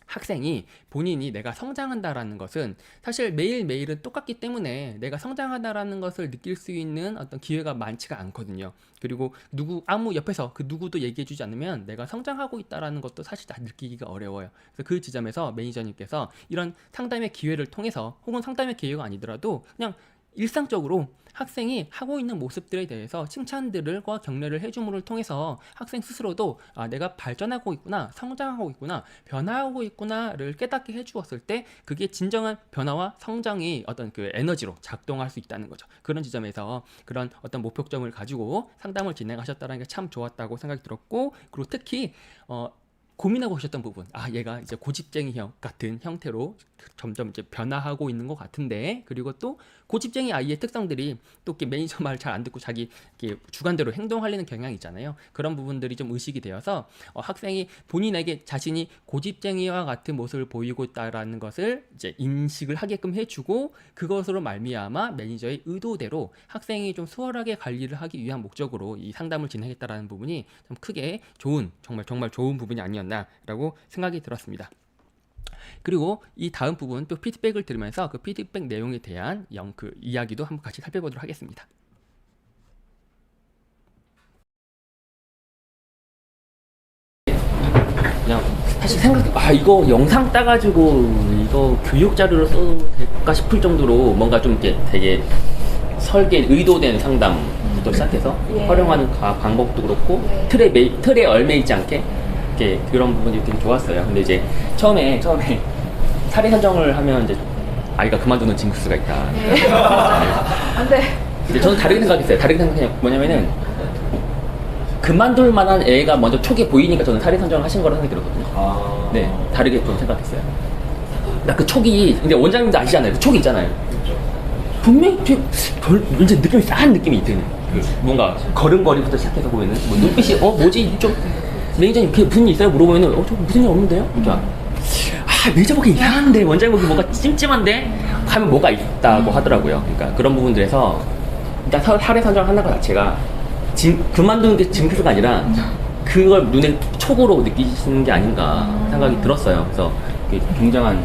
학생이 본인이 내가 성장한다라는 것은 사실 매일매일은 똑같기 때문에 내가 성장한다라는 것을 느낄 수 있는 어떤 기회가 많지가 않거든요. 그리고 아무 옆에서 그 누구도 얘기해주지 않으면 내가 성장하고 있다라는 것도 사실 다 느끼기가 어려워요. 그래서 그 지점에서 매니저님께서 이런 상담의 기회를 통해서, 혹은 상담의 기회가 아니더라도 그냥 일상적으로 학생이 하고 있는 모습들에 대해서 칭찬들과 격려를 해줌을 통해서 학생 스스로도 내가 발전하고 있구나, 성장하고 있구나, 변화하고 있구나를 깨닫게 해주었을 때 그게 진정한 변화와 성장이 어떤 그 에너지로 작동할 수 있다는 거죠. 그런 지점에서 그런 어떤 목표점을 가지고 상담을 진행하셨다는 게 참 좋았다고 생각이 들었고, 그리고 특히 고민하고 계셨던 부분, 얘가 이제 고집쟁이 같은 형태로 점점 이제 변화하고 있는 것 같은데, 그리고 또 고집쟁이 아이의 특성들이 또 이렇게 매니저 말 잘 안 듣고 자기 이렇게 주관대로 행동하려는 경향이 있잖아요. 그런 부분들이 좀 의식이 되어서 학생이 본인에게 자신이 고집쟁이와 같은 모습을 보이고 있다라는 것을 이제 인식을 하게끔 해주고, 그것으로 말미암아 매니저의 의도대로 학생이 좀 수월하게 관리를 하기 위한 목적으로 이 상담을 진행했다라는 부분이 좀 크게 좋은, 정말 좋은 부분이 아니었나라고 생각이 들었습니다. 그리고 이 다음 부분 또 피드백을 들으면서 그 피드백 내용에 대한 그 이야기도 한번 같이 살펴보도록 하겠습니다. 그냥 사실 이거 영상 따가지고 이거 교육 자료로 써도 될까 싶을 정도로 뭔가 좀 이렇게 되게 의도된 상담부터 시작해서 활용하는 방법도 그렇고 틀에 얽매이지 않게 이렇게 그런 부분이 되게 좋았어요. 근데 이제 처음에 사례 선정을 하면 이제 아이가 그만두는 징크스가 있다. 안돼. 이제 저는 다르게 생각했어요. 다르게 생각하냐 뭐냐면은 그만둘 만한 애가 먼저 촉이 보이니까 저는 사례 선정을 하신 거라고 생각이 들었거든요. 네, 다르게 좀 생각했어요. 나 그 촉이, 근데 원장님도 아시잖아요. 그 촉이 있잖아요. 분명히 이제 느낌이 싸한 느낌이 드는. 뭔가 걸음걸이부터 시작해서 보면은 뭐 눈빛이 뭐지 좀 매니저님 무슨 일 있어요? 물어보면은 저 무슨 일 없는데요? 그러니까 매니저 보기 이상한데, 원장님 보기 뭔가 찜찜한데 하면 뭐가 있다고 하더라고요. 그러니까 그런 부분들에서 일단 사례 선정하는 것 자체가 그만두는 게 징크스가 아니라 그걸 눈에 촉으로 느끼시는 게 아닌가 생각이 들었어요. 그래서 굉장한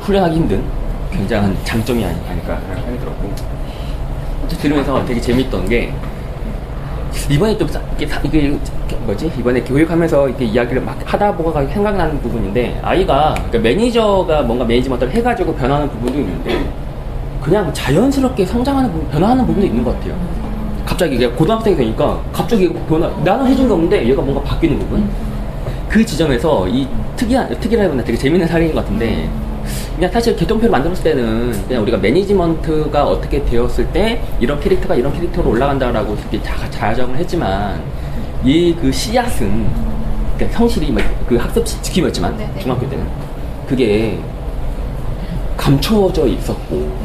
훈련하기 힘든 굉장한 장점이 아닐까 생각이 들었고, 들으면서 되게 재밌던 게 이번에 좀 이번에 교육하면서 이렇게 이야기를 막 하다 보가 생각나는 부분인데, 아이가 그러니까 매니저가 뭔가 매니지먼트를 해가지고 변하는 부분도 있는데 그냥 자연스럽게 변화하는 부분도 있는 것 같아요. 갑자기 고등학생이 되니까 갑자기 나는 해준 게 없는데 얘가 뭔가 바뀌는 부분, 그 지점에서 이 특이라기보다 되게 재밌는 사례인 것 같은데, 그냥 사실 개통표를 만들었을 때는 그냥 우리가 매니지먼트가 어떻게 되었을 때 이런 캐릭터가 이런 캐릭터로 올라간다라고 이렇게 자정을 했지만, 이 그 씨앗은 그러니까 성실히 그 학습 지킴이었지만 중학교 때는 그게 감춰져 있었고,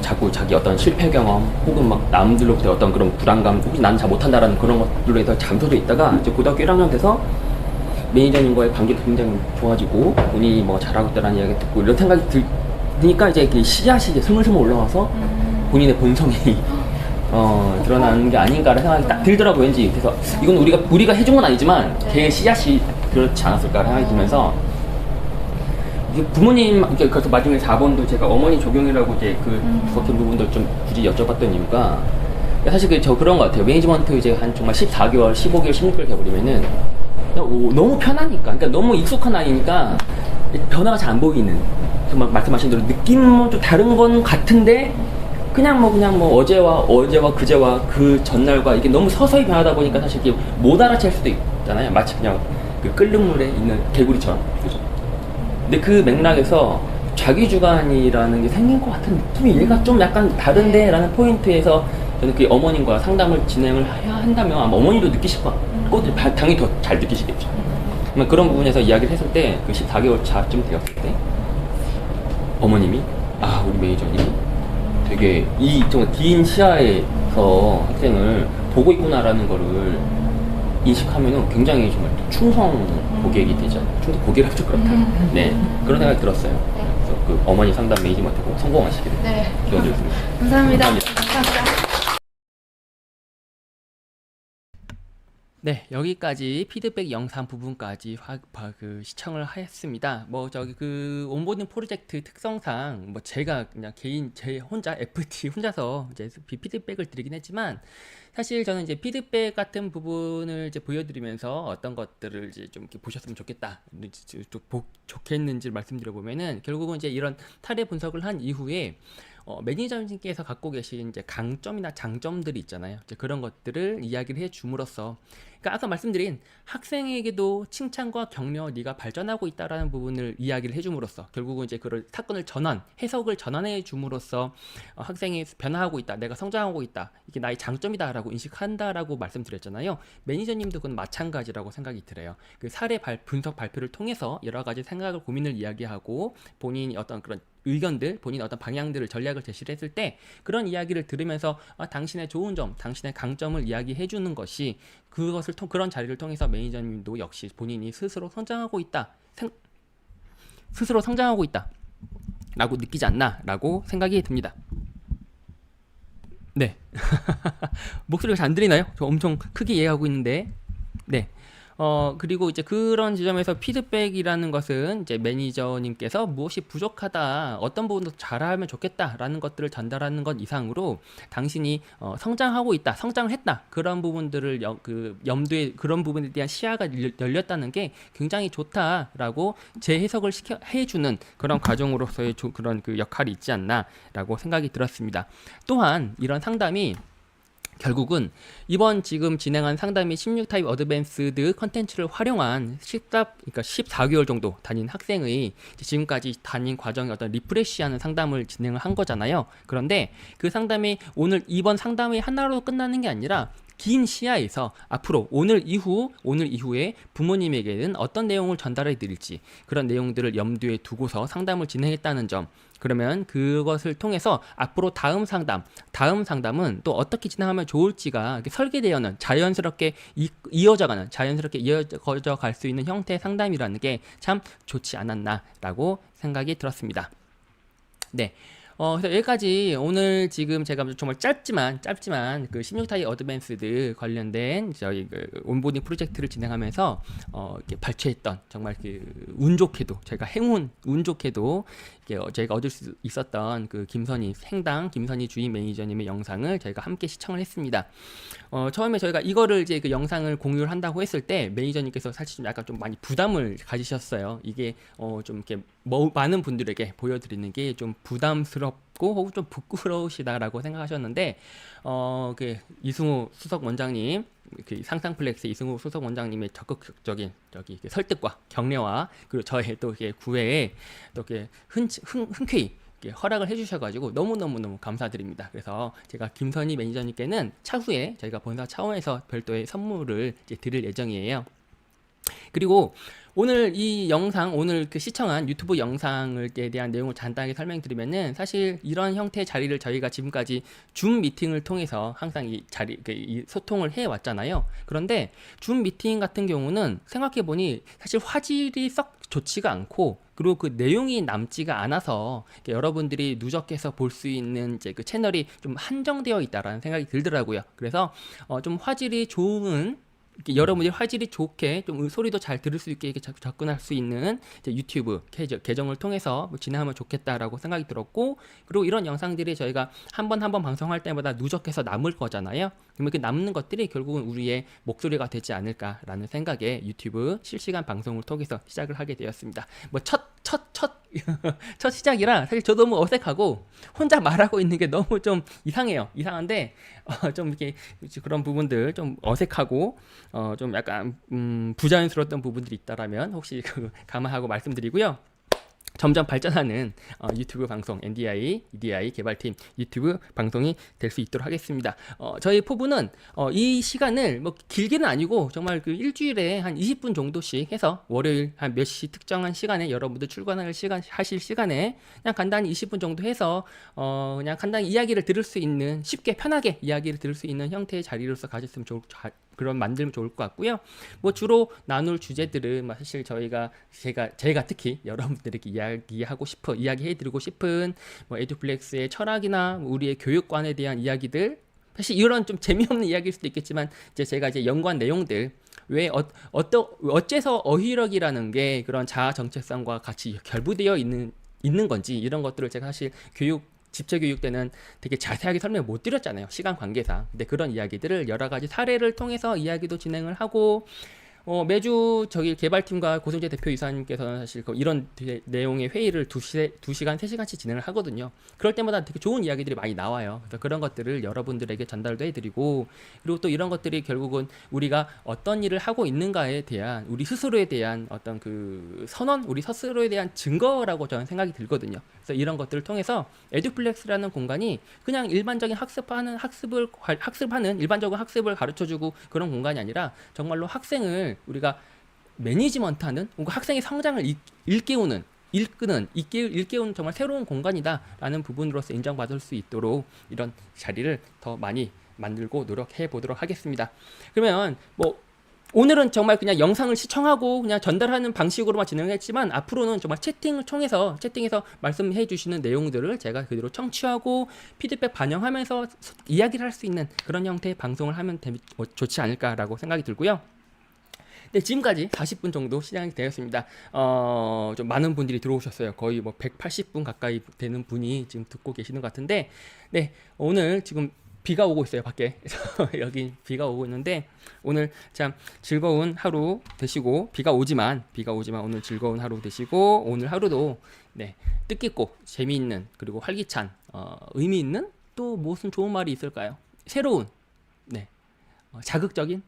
자꾸 자기 어떤 실패 경험 혹은 막 남들로부터 어떤 그런 불안감, 혹시 나는 잘 못한다라는 그런 것들로 해서 감춰져 있다가 이제 고등학교 1학년 돼서 매니저님과의 관계도 굉장히 좋아지고 본인이 뭐 잘하고 있다는 이야기 듣고 이런 생각이 드니까 이제 그 씨앗이 이제 스물스물 올라와서 본인의 본성이 드러나는 게 아닌가라는 생각이 딱 들더라고요. 왠지. 그래서 이건 우리가 해준 건 아니지만 걔의 씨앗이 그렇지 않았을까 생각이 들면서, 부모님, 그래서 마지막에 4번도 제가 어머니 적용이라고 이제 그런 부분도 좀 굳이 여쭤봤던 이유가, 사실 그런 것 같아요. 매니지먼트 이제 한 정말 14개월, 15개월, 16개월 돼버리면은 너무 편하니까, 그러니까 너무 익숙한 아이니까 변화가 잘 안 보이는, 정말 말씀하신 대로 느낌은 좀 다른 건 같은데 그냥 뭐 어제와 그제와 그 전날과 이게 너무 서서히 변하다 보니까 사실 이게 못 알아챌 수도 있잖아요. 마치 그냥 그 끓는 물에 있는 개구리처럼. 그죠? 근데 그 맥락에서 자기주관이라는 게 생긴 것 같은 느낌이, 얘가 좀 약간 다른데 라는 포인트에서 저는 그 어머님과 상담을 진행을 해야 한다면 아마 어머님도 느끼실 것 같고 당연히 더 잘 느끼시겠죠. 그런 부분에서 이야기를 했을 때 그 14개월 차쯤 되었을 때 어머님이 우리 매니저님이 되게 이 정말 긴 시야에서 학생을 보고 있구나라는 거를 인식하면은 굉장히 정말 충성 고객이 되죠. 충성 고객이라고 좀 그렇다. 네, 그런 생각이 들었어요. 그래서 그 어머니 상담 매니지먼트 꼭 성공하시기를 기원드리겠습니다. 감사합니다. 감사합니다. 네, 여기까지 피드백 영상 부분까지 시청을 하였습니다. 뭐 저기 그 온보딩 프로젝트 특성상 뭐 제가 그냥 개인 제 혼자 FT 혼자서 이제 피드백을 드리긴 했지만 사실 저는 이제 피드백 같은 부분을 이제 보여드리면서 어떤 것들을 이제 좀 이렇게 보셨으면 좋겠다, 좋겠는지 말씀드려 보면은 결국은 이제 이런 사례 분석을 한 이후에 매니저님께서 갖고 계신 이제 강점이나 장점들이 있잖아요. 이제 그런 것들을 이야기를 해 줌으로써, 그러니까 아까 말씀드린 학생에게도 칭찬과 격려, 네가 발전하고 있다라는 부분을 이야기를 해 줌으로써 결국은 이제 그걸 사건을 해석을 전환해 줌으로써 학생이 변화하고 있다, 내가 성장하고 있다, 이게 나의 장점이다라고 인식한다라고 말씀드렸잖아요. 매니저님도 그건 마찬가지라고 생각이 들어요. 그 사례 분석 발표를 통해서 여러 가지 생각을, 고민을 이야기하고 본인이 어떤 그런 의견들, 본인 어떤 방향들을, 전략을 제시를 했을 때 그런 이야기를 들으면서 당신의 좋은 점, 당신의 강점을 이야기해 주는 것이, 그런 자리를 통해서 매니저님도 역시 본인이 스스로 성장하고 있다, 라고 느끼지 않나 라고 생각이 듭니다. 네. 목소리가 잘 안 들리나요? 저 엄청 크게 이해하고 있는데. 네. 그리고 이제 그런 지점에서 피드백이라는 것은 이제 매니저님께서 무엇이 부족하다, 어떤 부분도 잘하면 좋겠다라는 것들을 전달하는 것 이상으로 당신이 성장하고 있다, 성장을 했다, 그런 부분들을 염두에, 그런 부분에 대한 시야가 열렸다는 게 굉장히 좋다라고 재해석을 해주는 그런 과정으로서의 그런 그 역할이 있지 않나라고 생각이 들었습니다. 또한 이런 상담이 결국은 이번 지금 진행한 상담이 16타입 어드밴스드 컨텐츠를 활용한 14개월 정도 다닌 학생의 지금까지 다닌 과정의 어떤 리프레시하는 상담을 진행을 한 거잖아요. 그런데 그 상담이 이번 상담이 하나로 끝나는 게 아니라 긴 시야에서 앞으로 오늘 이후에 부모님에게는 어떤 내용을 전달해 드릴지, 그런 내용들을 염두에 두고서 상담을 진행했다는 점, 그러면 그것을 통해서 앞으로 다음 상담은 또 어떻게 진행하면 좋을지가 이렇게 설계되어는 자연스럽게 이어져 갈 수 있는 형태의 상담이라는 게 참 좋지 않았나라고 생각이 들었습니다. 네. 그래서 여기까지 오늘 지금 제가 정말 짧지만 그 16타입 어드밴스드 관련된 저희 그 온보딩 프로젝트를 진행하면서 이렇게 발췌했던, 정말 운 좋게도 제가 얻을 수 있었던 그 김선희 주임 매니저님의 영상을 저희가 함께 시청을 했습니다. 처음에 저희가 이거를 이제 그 영상을 공유를 한다고 했을 때 매니저님께서 사실 좀 약간 좀 많이 부담을 가지셨어요. 이게 좀 이렇게 많은 분들에게 보여드리는 게 좀 부담스럽고 혹은 좀 부끄러우시다라고 생각하셨는데, 그 이승우 수석 원장님, 그 상상플렉스 이승우 수석 원장님의 적극적인 설득과 격려와, 그리고 저의 또 구애에 또 흔쾌히 허락을 해주셔가지고 너무 감사드립니다. 그래서 제가 김선희 매니저님께는 차후에 저희가 본사 차원에서 별도의 선물을 이제 드릴 예정이에요. 그리고 오늘 이 영상, 오늘 그 시청한 유튜브 영상에 대한 내용을 간단하게 설명드리면은, 사실 이런 형태의 자리를 저희가 지금까지 줌 미팅을 통해서 항상 이 소통을 해 왔잖아요. 그런데 줌 미팅 같은 경우는 생각해보니 사실 화질이 썩 좋지가 않고, 그리고 그 내용이 남지가 않아서 여러분들이 누적해서 볼 수 있는 이제 그 채널이 좀 한정되어 있다라는 생각이 들더라고요. 그래서 좀 화질이 좋은, 여러분이 화질이 좋게 좀 소리도 잘 들을 수 있게 접근할 수 있는 이제 유튜브 계정을 통해서 진행하면 좋겠다라고 생각이 들었고, 그리고 이런 영상들이 저희가 한 번 방송할 때마다 누적해서 남을 거잖아요. 그러면 그 남는 것들이 결국은 우리의 목소리가 되지 않을까라는 생각에 유튜브 실시간 방송을 통해서 시작을 하게 되었습니다. 뭐 첫 시작이라 사실 저도 너무 어색하고 혼자 말하고 있는 게 너무 좀 이상한데 좀 이렇게 그런 부분들 좀 어색하고 좀 약간 부자연스러웠던 부분들이 있다라면 혹시 감안하고 말씀드리고요. 점점 발전하는 유튜브 방송, NDI, EDI 개발팀 유튜브 방송이 될 수 있도록 하겠습니다. 저희 포부는 이 시간을 뭐 길게는 아니고 정말 그 일주일에 한 20분 정도씩 해서 월요일 한 몇 시 특정한 시간에 여러분들 하실 시간에 그냥 간단히 20분 정도 해서 그냥 간단히 이야기를 들을 수 있는, 쉽게 편하게 이야기를 들을 수 있는 형태의 자리로서 가졌으면 만들면 좋을 것 같고요. 뭐 주로 나눌 주제들은 사실 제가 특히 여러분들에게 이야기해드리고 싶은 뭐 에듀플렉스의 철학이나 우리의 교육관에 대한 이야기들, 사실 이런 좀 재미없는 이야기일 수도 있겠지만 이제 제가 이제 연구한 내용들 왜 어째서 어휘력이라는 게 그런 자아 정체성과 같이 결부되어 있는 건지 이런 것들을 제가 사실 집체 교육 때는 되게 자세하게 설명을 못 드렸잖아요. 시간 관계상. 근데 그런 이야기들을 여러 가지 사례를 통해서 이야기도 진행을 하고 매주 저기 개발팀과 고승재 대표이사님께서는 사실 이런 내용의 회의를 2시간, 3시간씩 진행을 하거든요. 그럴 때마다 되게 좋은 이야기들이 많이 나와요. 그래서 그런 것들을 여러분들에게 전달도 해드리고, 그리고 또 이런 것들이 결국은 우리가 어떤 일을 하고 있는가에 대한 우리 스스로에 대한 어떤 그 선언, 우리 스스로에 대한 증거라고 저는 생각이 들거든요. 그래서 이런 것들을 통해서 에듀플렉스라는 공간이 그냥 일반적인 학습하는 일반적인 학습을 가르쳐주고 그런 공간이 아니라 정말로 학생을 우리가 매니지먼트하는 뭔가 학생의 성장을 일깨우는 정말 새로운 공간이다라는 부분으로서 인정받을 수 있도록 이런 자리를 더 많이 만들고 노력해 보도록 하겠습니다. 그러면 오늘은 정말 그냥 영상을 시청하고 그냥 전달하는 방식으로만 진행했지만 앞으로는 정말 채팅에서 말씀해 주시는 내용들을 제가 그대로 청취하고 피드백 반영하면서 이야기를 할 수 있는 그런 형태의 방송을 하면 좋지 않을까라고 생각이 들고요. 네, 지금까지 40분 정도 시작이 되었습니다. 좀 많은 분들이 들어오셨어요. 거의 180분 가까이 되는 분이 지금 듣고 계시는 것 같은데, 네, 오늘 지금 비가 오고 있어요, 밖에. 여기 비가 오고 있는데, 오늘 참 즐거운 하루 되시고, 비가 오지만 오늘 즐거운 하루 되시고, 오늘 하루도, 네, 뜻깊고, 재미있는, 그리고 활기찬, 의미 있는, 또 무슨 좋은 말이 있을까요? 새로운, 네, 자극적인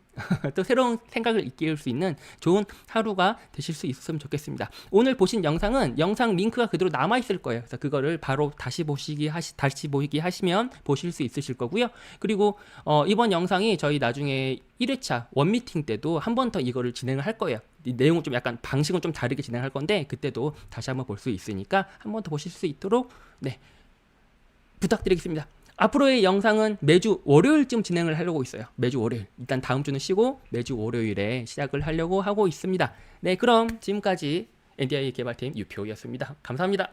또 새로운 생각을 이끌 수 있는 좋은 하루가 되실 수 있었으면 좋겠습니다. 오늘 보신 영상은 영상 링크가 그대로 남아 있을 거예요. 그래서 그거를 바로 다시 보기 하시면 보실 수 있으실 거고요. 그리고 이번 영상이 저희 나중에 1회차 원미팅 때도 한 번 더 이거를 진행을 할 거예요. 이 내용은 좀 약간 방식은 좀 다르게 진행할 건데 그때도 다시 한번 볼 수 있으니까 한 번 더 보실 수 있도록 네, 부탁드리겠습니다. 앞으로의 영상은 매주 월요일쯤 진행을 하려고 있어요. 매주 월요일. 일단 다음 주는 쉬고 매주 월요일에 시작을 하려고 하고 있습니다. 네, 그럼 지금까지 NDI 개발팀 유표였습니다. 감사합니다.